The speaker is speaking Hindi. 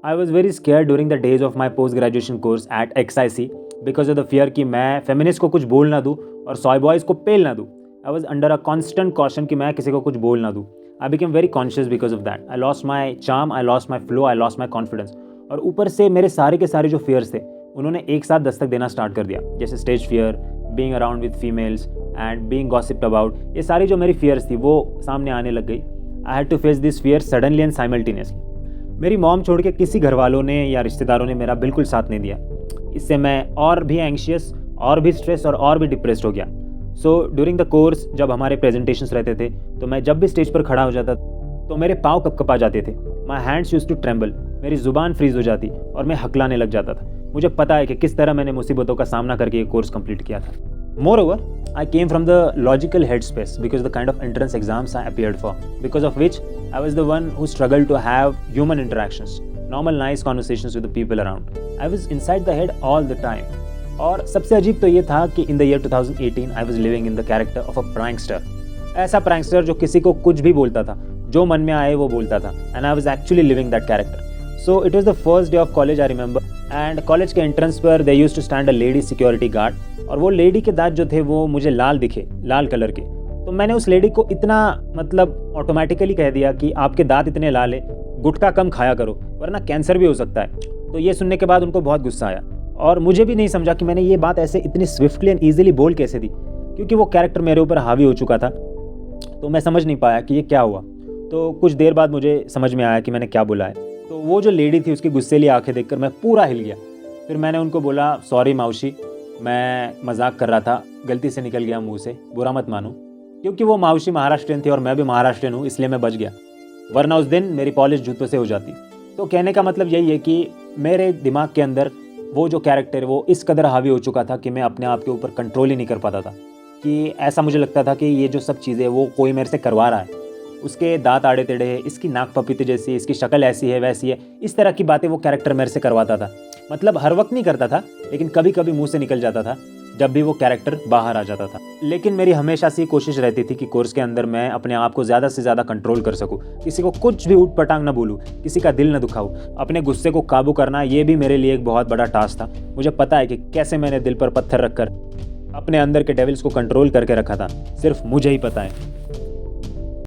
I was very scare during the days of my post graduation course eight XIC because of the fear कि मैं फेमिनिस्ट को कुछ बोल ना दूँ और सॉय बॉयज़ को पेल ना दूँ। I was under a constant caution कि मैं किसी को कुछ बोल ना दूँ। I became very conscious because of that. I lost my charm, I lost my flow, I lost my confidence. और ऊपर से मेरे सारे के सारे जो फियर्स थे उन्होंने एक साथ दस्तक देना स्टार्ट कर दिया, जैसे stage fear, being around with females and being gossiped about. ये सारी जो मेरी फियर्स थी वो सामने आने लग गई। I had to face this fear suddenly and simultaneously. मेरी मॉम छोड़ के किसी घर वालों ने या रिश्तेदारों ने मेरा बिल्कुल साथ नहीं दिया। इससे मैं और भी एंग्शियस, और भी स्ट्रेस और भी डिप्रेस्ड हो गया। सो ड्यूरिंग द कोर्स जब हमारे प्रेजेंटेशंस रहते थे तो मैं जब भी स्टेज पर खड़ा हो जाता तो मेरे पाँव कँपा जाते थे। My hands used to tremble, मेरी ज़ुबान फ्रीज हो जाती और मैं हकलाने लग जाता था। मुझे पता है कि किस तरह मैंने मुसीबतों का सामना करके ये कोर्स कंप्लीट किया था। Moreover, I came from the logical headspace because the kind of entrance exams I appeared for, because of which I was the one who struggled to have human interactions, normal nice conversations with the people around. I was inside the head all the time. और सबसे अजीब तो ये था कि in the year 2018 I was living in the character of a prankster. ऐसा prankster जो किसी को कुछ भी बोलता था, जो मन में आए वो बोलता था, and I was actually living that character. So it was the first day of college I remember, and college के entrance पर there used to stand a lady security guard, और वो लेडी के दांत जो थे वो मुझे लाल दिखे, लाल कलर के। तो मैंने उस लेडी को इतना ऑटोमेटिकली कह दिया कि आपके दांत इतने लाल है, गुटखा कम खाया करो वरना कैंसर भी हो सकता है। तो ये सुनने के बाद उनको बहुत गुस्सा आया और मुझे भी नहीं समझा कि मैंने ये बात ऐसे इतनी स्विफ्टली एंड ईजिली बोल कैसे दी, क्योंकि वो कैरेक्टर मेरे ऊपर हावी हो चुका था। तो मैं समझ नहीं पाया कि ये क्या हुआ। तो कुछ देर बाद मुझे समझ में आया कि मैंने क्या बोला है। तो वो जो लेडी थी उसकी गुस्सेली आंखें देखकर मैं पूरा हिल गया। फिर मैंने उनको बोला, सॉरी माउशी, मैं मजाक कर रहा था, गलती से निकल गया मुंह से, बुरा मत मानो। क्योंकि वो माउशी महाराष्ट्रियन थी और मैं भी महाराष्ट्रियन हूँ, इसलिए मैं बच गया, वरना उस दिन मेरी पॉलिश जूतों से हो जाती। तो कहने का मतलब यही है कि मेरे दिमाग के अंदर वो जो कैरेक्टर है वो इस कदर हावी हो चुका था कि मैं अपने आप के ऊपर कंट्रोल ही नहीं कर पाता था। कि ऐसा मुझे लगता था कि ये जो सब चीज़ें वो कोई मेरे से करवा रहा है। उसके दांत आड़े टेढ़े है, इसकी नाक पपीते जैसी है, इसकी शक्ल ऐसी है वैसी है, इस तरह की बातें वो कैरेक्टर मेरे से करवाता था। मतलब हर वक्त नहीं करता था, लेकिन कभी कभी मुंह से निकल जाता था जब भी वो कैरेक्टर बाहर आ जाता था। लेकिन मेरी हमेशा से कोशिश रहती थी कि कोर्स के अंदर मैं अपने आप को ज़्यादा से ज़्यादा कंट्रोल कर सकूं, किसी को कुछ भी ऊट पटांग ना बोलूं, किसी का दिल ना दुखाऊं। अपने गुस्से को काबू करना ये भी मेरे लिए एक बहुत बड़ा टास्क था। मुझे पता है कि कैसे मैंने दिल पर पत्थर रखकर अपने अंदर के डेविल्स को कंट्रोल करके रखा था, सिर्फ मुझे ही पता है।